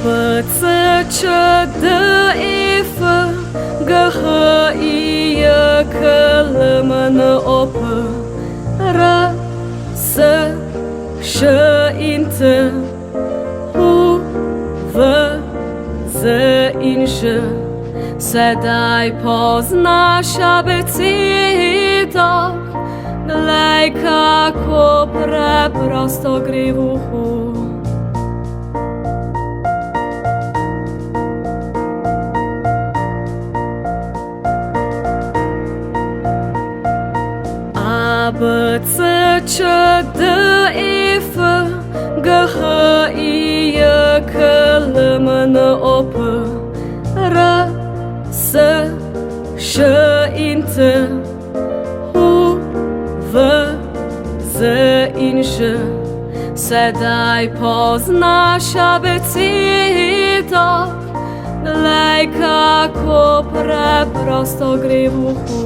B, C, Č, D, E, F, G, H, I, J, K, L, M, N, O, P, R, S, Š in T, U, V, Z in Ž. Sedaj poznaš abecedo, glej, kako preprosto gre v uhu. A, B, C, Č, D, E, F, G, H, I, J, K, L, M, N, O, P, R, S, Š in T, U, V, Z in Ž. Sedaj poznaš abecedo, glej, kako preprosto gre v uhu.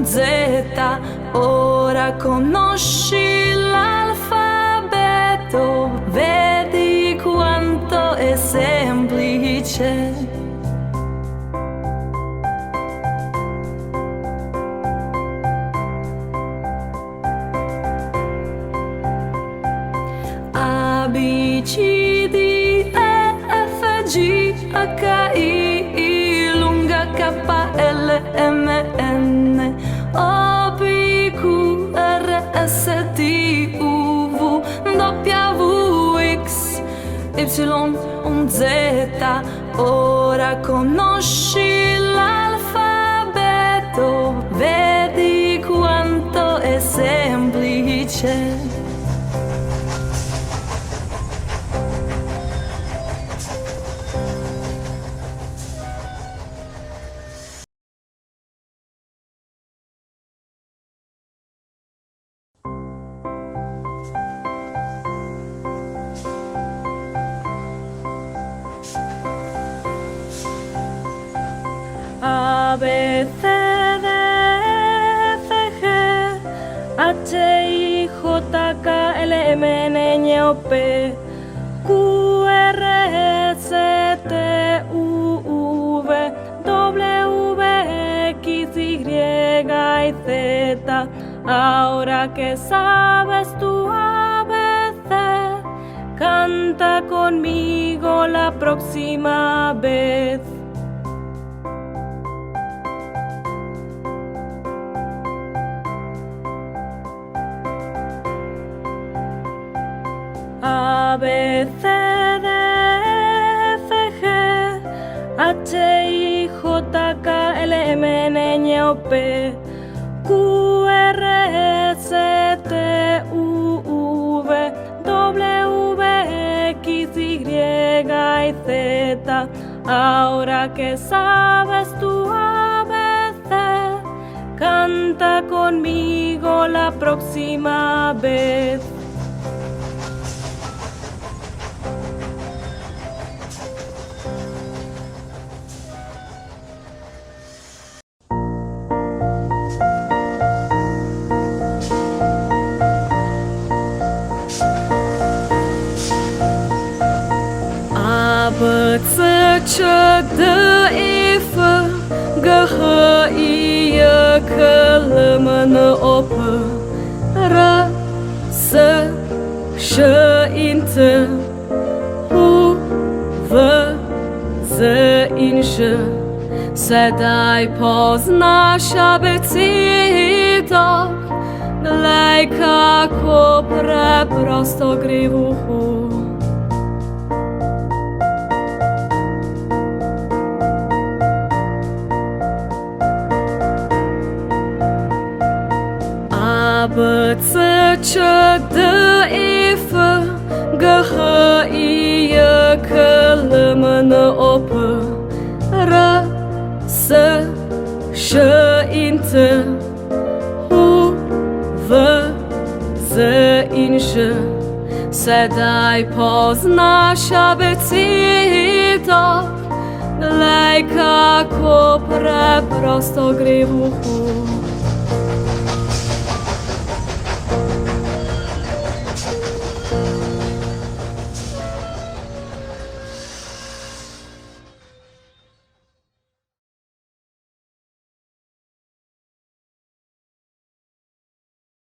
Z, ora conosci l'alfabeto, vedi quando C, D, E, F, G, H, I, lunga K, L, M, N, O, P, Q, R, S, T, U, V, W, X, Y, Z. Ora conosci l'alfabeto, vedi quanto è semplice. A, B, C, D, F, G, H, I, J, K, L, M, N, O, P, Q, R, S, T, U, V, W, X, Y y Z. Ahora que sabes tu ABC, canta conmigo la próxima vez. A, B, C, D, F, G, H, I, J, K, L, M, N, O, P, Q, R, S, T, U, V, W, X, Y y Z. Ahora que sabes tu ABC, canta conmigo la próxima vez. A, B, C, C, D, E, F, G, H, I, J, K, L, M, N, O, P, R, S, Š, in T, U, V, Z in Ž. Sedaj poznaš abecedo, glej, kako preprosto gre v uhu. A, B, C, Č, D, E, F, G, H, I, J, K, L, M, N, O, P, R, S, Š in T, U, V, Z in Ž. Sedaj poznaš abecedo, glej, kako preprosto gre v uhu.